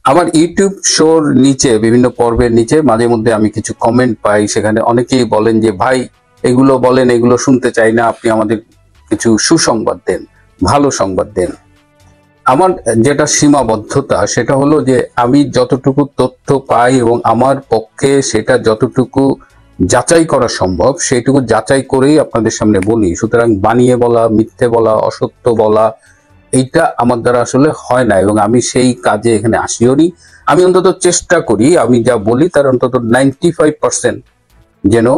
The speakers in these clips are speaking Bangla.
আমার ইউটিউব শোর নিচে বিভিন্ন পর্বের নিচে মাঝে মধ্যে আমি কিছু কমেন্ট পাই, সেখানে অনেকেই বলেন যে ভাই এগুলো বলেন, এগুলো শুনতে চাই না, আপনি আমাদের কিছু সুসংবাদ দেন, ভালো সংবাদ দেন। আমার যেটা সীমাবদ্ধতা সেটা হলো যে আমি যতটুকু তথ্য পাই এবং আমার পক্ষে সেটা যতটুকু যাচাই করা সম্ভব সেইটুকু যাচাই করেই আপনাদের সামনে বলি। সুতরাং বানিয়ে বলা, মিথ্যে বলা, অসত্য বলা এইটা আমার দ্বারা আসলে হয় না, এবং আমি সেই কাজে এখানে আসিও নি। আমি অন্তত চেষ্টা করি আমি যা বলি তার অন্তত 95% যেন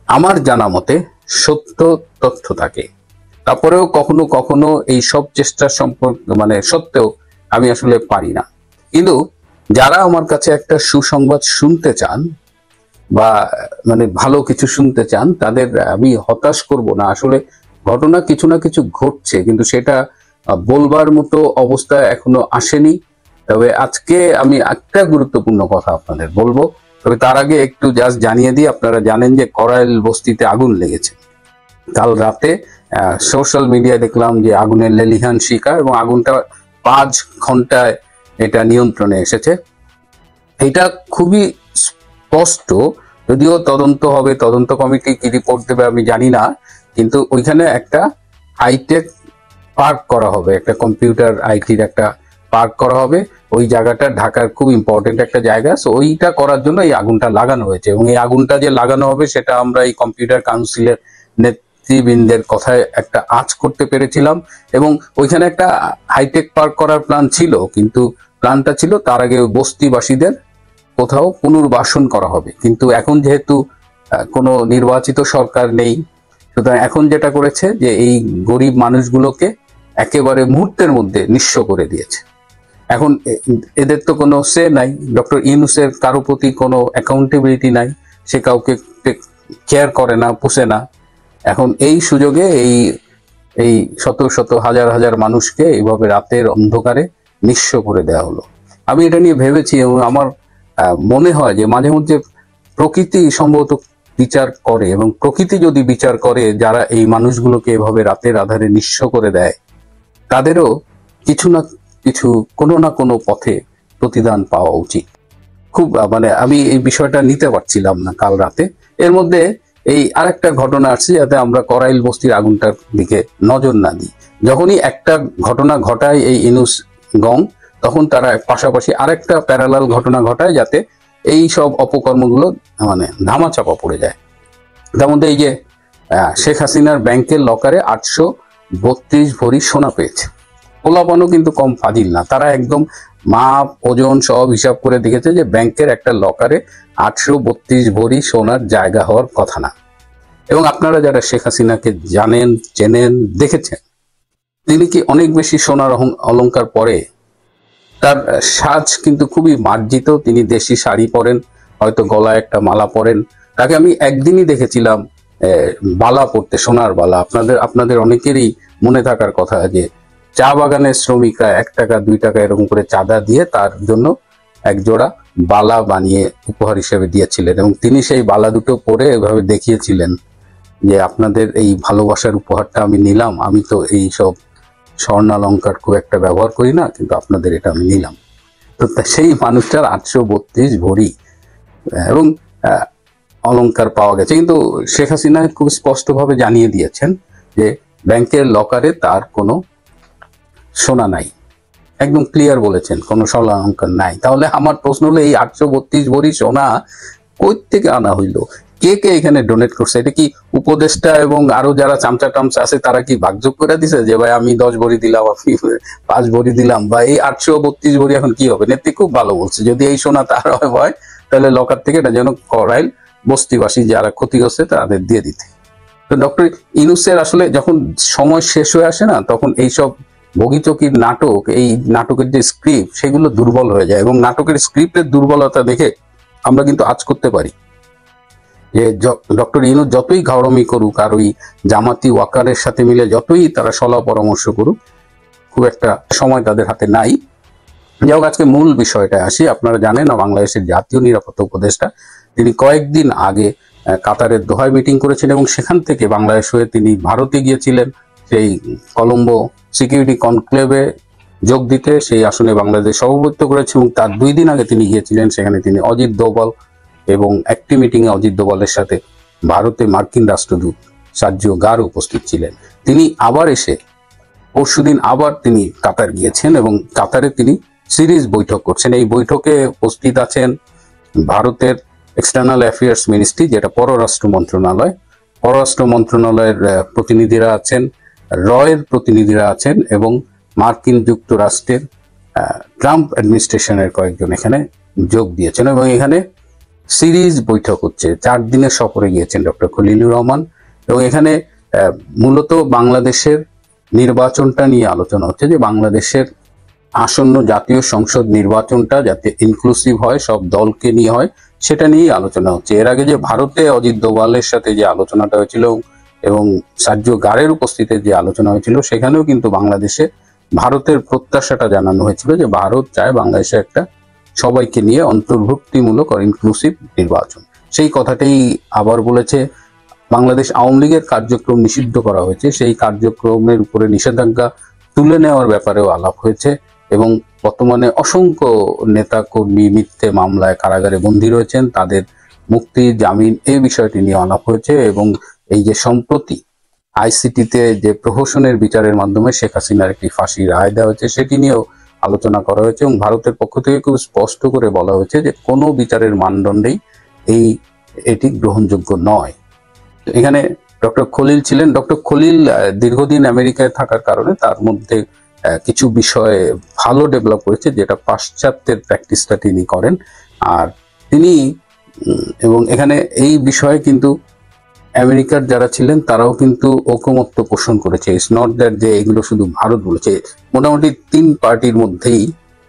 আমার জানা মতে সত্য তথ্য থাকে। তারপরেও কখনো কখনো এই সব চেষ্টার মানে সত্ত্বেও আমি আসলে পারি না। কিন্তু যারা আমার কাছে একটা সুসংবাদ শুনতে চান বা মানে ভালো কিছু শুনতে চান, তাদের আমি হতাশ করব না। আসলে ঘটনা কিছু না কিছু ঘটছে, কিন্তু সেটা বলবার মতো অবস্থা এখনো আসেনি। তবে আজকে আমি একটা গুরুত্বপূর্ণ কথা আপনাদের বলবো, তবে তার আগে একটু জাস্ট জানিয়ে দিই। আপনারা জানেন যে করাইল বস্তিতে আগুন লেগেছে কাল রাতে। সোশ্যাল মিডিয়ায় দেখলাম যে আগুনের লেলিহান শিখা, এবং আগুনটা 5 ঘন্টায় এটা নিয়ন্ত্রণে এসেছে। এটা খুবই স্পষ্ট, যদিও তদন্ত হবে, তদন্ত কমিটি কি রিপোর্ট দেবে আমি জানি না, কিন্তু ওইখানে একটা হাইটেক পার্ক করা হবে, একটা কম্পিউটার আইটির একটা পার্ক করা হবে। ওই জায়গাটা ঢাকার খুব ইম্পর্টেন্ট একটা জায়গা, সো ওইটা করার জন্য এই আগুনটা লাগানো হয়েছে। এবং এই আগুনটা যে লাগানো হবে সেটা আমরা এই কম্পিউটার কাউন্সিলের নেতৃবৃন্দের কথায় একটা আঁচ করতে পেরেছিলাম। এবং ওইখানে একটা হাইটেক পার্ক করার প্ল্যান ছিল, কিন্তু প্ল্যানটা ছিল তার আগে বস্তিবাসীদের কোথাও পুনর্বাসন করা হবে। কিন্তু এখন যেহেতু কোনো নির্বাচিত সরকার নেই, সুতরাং এখন যেটা করেছে যে এই গরিব মানুষগুলোকে একেবারে মুহূর্তের মধ্যে নিঃস্ব করে দিয়েছে। এখন এদের তো কোনো সে নাই, ডক্টর ইউনূসের কারো প্রতি কোনো অ্যাকাউন্টেবিলিটি নাই, সে কাউকে কেয়ার করে না, পুষে না। এখন এই সুযোগে এই শত শত হাজার হাজার মানুষকে এইভাবে রাতের অন্ধকারে নিঃস্ব করে দেওয়া হলো। আমি এটা নিয়ে ভেবেছি, এবং আমার মনে হয় যে মাঝে মধ্যে প্রকৃতি সম্ভবত বিচার করে, এবং প্রকৃতি যদি বিচার করে যারা এই মানুষগুলোকে এভাবে রাতের আধারে নিঃস্ব করে দেয়, তাদেরও কিছু না কিছু, কোনো না কোনো পথে প্রতিদান পাওয়া উচিত। খুব মানে আমি এই বিষয়টা নিতে পারছিলাম না কাল রাতে। এর মধ্যে এই আরেকটা ঘটনা আসছে, যাতে আমরা করাইল বস্তির আগুনটার দিকে নজর না দিই। যখনই একটা ঘটনা ঘটায় এই ইউনূস গং, তখন তারা পাশাপাশি আরেকটা প্যারালাল ঘটনা ঘটায়, যাতে এই সব অপকর্মগুলো মানে ধামাচাপা পড়ে যায়। তার মধ্যে এই যে শেখ হাসিনার ব্যাংকের লকারে 832 ভরি সোনা পেয়েছে। পোলাপানও কিন্তু কম ফাজিল না, তারা একদম মাপ ওজন সব হিসাব করে দেখেছে যে ব্যাংকের একটা লকারে 832 ভরি সোনার জায়গা হওয়ার কথা না। এবং আপনারা যারা শেখ হাসিনাকে জানেন, চেনেন, দেখেছেন, তিনি কি অনেক বেশি সোনার অলংকার পরে? তার সাজ কিন্তু খুবই মার্জিত, তিনি দেশি শাড়ি পরেন, হয়তো গলায় একটা মালা পরেন। তাকে আমি একদিনই দেখেছিলাম বালা পরতে, সোনার বালা। আপনাদের অনেকেরই মনে থাকার কথা যে চা বাগানের শ্রমিকরা 1 টাকা 2 টাকা এরকম করে চাঁদা দিয়ে তার জন্য এক জোড়া বালা বানিয়ে উপহার হিসেবে দিয়েছিলেন, এবং তিনি সেই বালা দুটো পরে এভাবে দেখিয়েছিলেন যে আপনাদের এই ভালোবাসার উপহারটা আমি নিলাম, আমি তো এই সব স্বর্ণালঙ্কার খুব একটা ব্যবহার করি না, কিন্তু আপনাদের এটা আমি নিলাম। তো সেই মানুষটার 832 ভরি এবং অলংকার পাওয়া গেছে। কিন্তু শেখ হাসিনা খুব স্পষ্টভাবে জানিয়ে দিয়েছেন যে ব্যাংকের লকারে তার কোনো সোনা নাই, একদম ক্লিয়ার বলেছেন কোনো স্বর্ণালঙ্কার নাই। তাহলে আমার প্রশ্ন হলো, এই 832 ভরি সোনা কই থেকে আনা হইলো? কে কে এখানে ডোনেট করছে? এটা কি উপদেষ্টা এবং আরো যারা চামচা টামচা আছে তারা কি ভাগযোগ করে দিছে যে ভাই আমি 10 ভরি দিলাম, আপনি 5 ভরি দিলাম? বা এই 832 ভরি এখন কি হবে? নেত্রী খুব ভালো বলছে, যদি এই সোনা তার হয় তাহলে লকার থেকে এটা যেন করাইল বস্তিবাসী যারা ক্ষতিগ্রস্ত তাদের দিয়ে দিতে। তো ডক্টর ইউনূসের আসলে যখন সময় শেষ হয়ে আসে না, তখন এইসব বগিচকির নাটক, এই নাটকের যে স্ক্রিপ্ট, সেগুলো দুর্বল হয়ে যায়। এবং নাটকের স্ক্রিপ্টের দুর্বলতা দেখে আমরা কিন্তু আজ করতে পারি যে ডক্টর ইউনূস যতই ঘাওড়ামি করুক, আর ওই জামাতি ওয়াকারের সাথে মিলে যতই তারা সলা পরামর্শ করুক, খুব একটা সময় তাদের হাতে নাই। যাই হোক, আজকে মূল বিষয়টা আসি। আপনারা জানেন বাংলাদেশের জাতীয় নিরাপত্তা উপদেষ্টা তিনি কয়েকদিন আগে কাতারের দোহায় মিটিং করেছেন, এবং সেখান থেকে বাংলাদেশ হয়ে তিনি ভারতে গিয়েছিলেন। সেই কলম্বো সিকিউরিটি কনক্লেভে যোগ দিতে। সেই আসনে বাংলাদেশ সভাপতিত্ব করেছে এবং তার 2 দিন আগে তিনি গিয়েছিলেন। সেখানে তিনি অজিত দোভাল এবং একটি মিটিংয়ে অজিত দোভালের সাথে ভারতে মার্কিন রাষ্ট্রদূত সার্জিও গার উপস্থিত ছিলেন। তিনি আবার এসে পরশুদিন আবার তিনি কাতার গিয়েছেন এবং কাতারে তিনি সিরিজ বৈঠক করছেন। এই বৈঠকে উপস্থিত আছেন ভারতের এক্সটার্নাল অ্যাফেয়ার্স মিনিস্ট্রি, যেটা পররাষ্ট্র মন্ত্রণালয়, পররাষ্ট্র মন্ত্রণালয়ের প্রতিনিধিরা আছেন, রয়ের প্রতিনিধিরা আছেন এবং মার্কিন যুক্তরাষ্ট্রের ট্রাম্প অ্যাডমিনিস্ট্রেশনের কয়েকজন এখানে যোগ দিয়েছেন এবং এখানে সিরিজ বৈঠক হচ্ছে। 4 দিনের সফরে গিয়েছেন ডক্টর খলিলুর রহমান এবং এখানে মূলত বাংলাদেশের নির্বাচনটা নিয়ে আলোচনা হচ্ছে, যে বাংলাদেশের আসন্ন জাতীয় সংসদ নির্বাচনটা যাতে ইনক্লুসিভ হয়, সব দলকে নিয়ে হয়, সেটা নিয়েই আলোচনা হচ্ছে। এর আগে যে ভারতে অজিত দোভালের সাথে যে আলোচনাটা হয়েছিল এবং সার্জিও গারের উপস্থিতিতে যে আলোচনা হয়েছিল, সেখানেও কিন্তু বাংলাদেশে ভারতের প্রত্যাশাটা জানানো হয়েছিল যে ভারত চায় বাংলাদেশে একটা সবাইকে নিয়ে অন্তর্ভুক্তিমূলক ইনক্লুসিভ নির্বাচন। সেই কথাটাই আবার বলেছে। বাংলাদেশ আওয়ামী লীগের কার্যক্রম নিষিদ্ধ করা হয়েছে, সেই কার্যক্রমের উপরে নিষেধাজ্ঞা তুলে নেওয়ার ব্যাপারেও আলাপ হয়েছে এবং বর্তমানে অসংখ্য নেতা কর্মী মিথ্যে মামলায় কারাগারে বন্দী রয়েছেন, তাদের মুক্তি, জামিন, এই বিষয়টি নিয়ে আলাপ হয়েছে এবং এই যে সম্প্রতি আইসিটিতে যে প্রহসনের বিচারের মাধ্যমে শেখ হাসিনার একটি ফাঁসির রায় দেওয়া হয়েছে, সেটি নিয়েও আলোচনা করা হয়েছে এবং ভারতের পক্ষ থেকে খুব স্পষ্ট করে বলা হয়েছে যে কোনো বিচারের মানদণ্ডেই এটি গ্রহণযোগ্য নয়। এখানে ডক্টর খলিল ছিলেন। ডক্টর খলিল দীর্ঘদিন আমেরিকায় থাকার কারণে তার মধ্যে কিছু বিষয়ে ভালো ডেভেলপ করেছে, যেটা পাশ্চাত্যের প্র্যাকটিসটা তিনি করেন। আর তিনি এবং এখানে এই বিষয়ে কিন্তু আমেরিকার যারা ছিলেন তারাও কিন্তু ঐকমত্য পোষণ করেছে। ইটস নট দ্যাট যে এগুলো শুধু ভারত বলেছে। মোটামুটি 3 পার্টির মধ্যেই,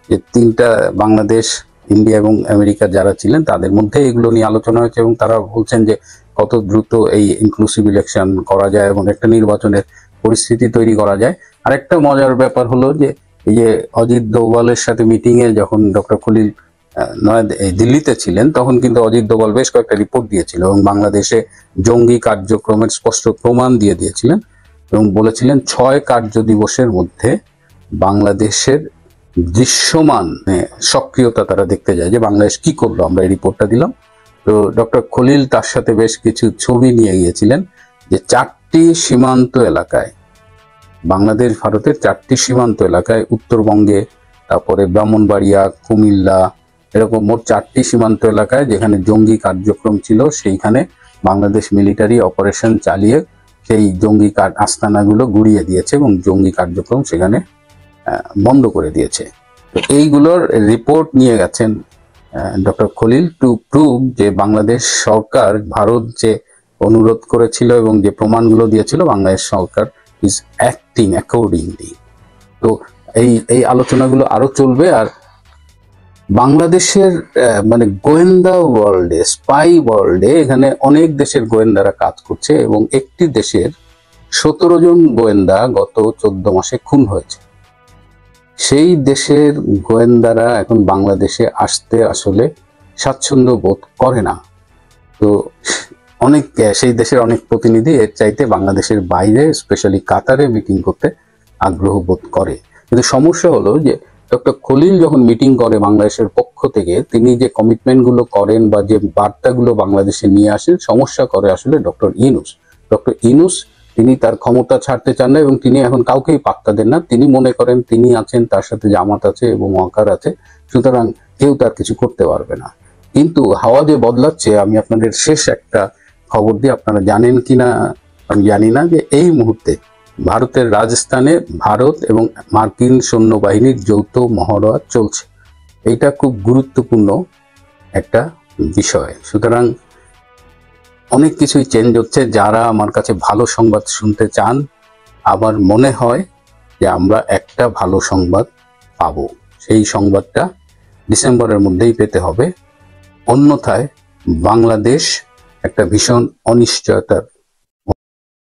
যে 3টা বাংলাদেশ, ইন্ডিয়া এবং আমেরিকার যারা ছিলেন তাদের মধ্যে এগুলো নিয়ে আলোচনা হয়েছে এবং তারা বলছেন যে কত দ্রুত এই ইনক্লুসিভ ইলেকশন করা যায় এবং একটা নির্বাচনের পরিস্থিতি তৈরি করা যায়। আর একটা মজার ব্যাপার হলো যে এই যে অজিত দোভালের সাথে মিটিং এ যখন ডক্টর খলিল দিল্লিতে ছিলেন, তখন কিন্তু অজিত দোভাল বেশ কয়েকটা রিপোর্ট দিয়েছিল এবং বাংলাদেশে জঙ্গি কার্যক্রমের স্পষ্ট প্রমাণ দিয়েছিলেন এবং বলেছিলেন 6 কার্য দিবসের মধ্যে বাংলাদেশের দৃশ্যমান সক্রিয়তা তারা দেখতে যায়, যে বাংলাদেশ কি করলো। আমরা এই রিপোর্টটা দিলাম। তো ডক্টর খলিল তার সাথে বেশ কিছু ছবি নিয়ে গিয়েছিলেন, যে 4টি সীমান্ত এলাকায়, বাংলাদেশ ভারতের 4টি সীমান্ত এলাকায়, উত্তরবঙ্গে, তারপরে ব্রাহ্মণবাড়িয়া, কুমিল্লা, এরকম মোট 4টি সীমান্ত এলাকায় যেখানে জঙ্গি কার্যক্রম ছিল, সেইখানে বাংলাদেশ মিলিটারি অপারেশন চালিয়ে সেই জঙ্গি আস্তানাগুলো গুড়িয়ে দিয়েছে এবং জঙ্গি কার্যক্রম সেখানে বন্ধ করে দিয়েছে। তো এইগুলোর রিপোর্ট নিয়ে গেছেন ডক্টর খলিল টু প্রুভ যে বাংলাদেশ সরকার, ভারত যে অনুরোধ করেছিল এবং যে প্রমাণগুলো দিয়েছিল, বাংলাদেশ সরকার ইজ অ্যাক্টিং অ্যাকর্ডিংলি। তো এই আলোচনাগুলো আরো চলবে। আর বাংলাদেশের মানে গোয়েন্দা ওয়ার্ল্ডে, স্পাই ওয়ার্ল্ডে, এখানে অনেক দেশের গোয়েন্দারা কাজ করছে এবং একটি দেশের 17 জন গোয়েন্দা গত 14 মাসে খুন হয়েছে। সেই দেশের গোয়েন্দারা এখন বাংলাদেশে আসতে আসলে স্বাচ্ছন্দ্য বোধ করে না। তো সেই দেশের অনেক প্রতিনিধি এর চাইতে বাংলাদেশের বাইরে, স্পেশালি কাতারে মিটিং করতে আগ্রহ বোধ করে। কিন্তু সমস্যা হলো যে ডক্টর খলিল যখন মিটিং করে বাংলাদেশের পক্ষ থেকে, তিনি যে কমিটমেন্টগুলো করেন বা যে বার্তাগুলো বাংলাদেশে নিয়ে আসেন, সমস্যা করে আসলে ডক্টর ইউনূস। ডক্টর ইউনূস তিনি তার ক্ষমতা ছাড়তে চান না এবং তিনি এখন কাউকেই পাত্তা দেন না। তিনি মনে করেন তিনি আছেন, তার সাথে জামাত আছে এবং ওয়াকার আছে, সুতরাং কেউ তার কিছু করতে পারবে না। কিন্তু হাওয়া যে বদলাচ্ছে, আমি আপনাদের শেষ একটা খবর দিয়ে, আপনারা জানেন কিনা আমি জানি না, যে এই মুহূর্তে ভারতের রাজস্থানে ভারত এবং মার্কিন সৈন্যবাহিনীর যৌথ মহড়া চলছে। এইটা খুব গুরুত্বপূর্ণ একটা বিষয়। সুতরাং অনেক কিছুই চেঞ্জ হচ্ছে। যারা আমার কাছে ভালো সংবাদ শুনতে চান, আমার মনে হয় যে আমরা একটা ভালো সংবাদ পাবো। সেই সংবাদটা ডিসেম্বরের মধ্যেই পেতে হবে, অন্যথায় বাংলাদেশ একটা ভীষণ অনিশ্চয়তার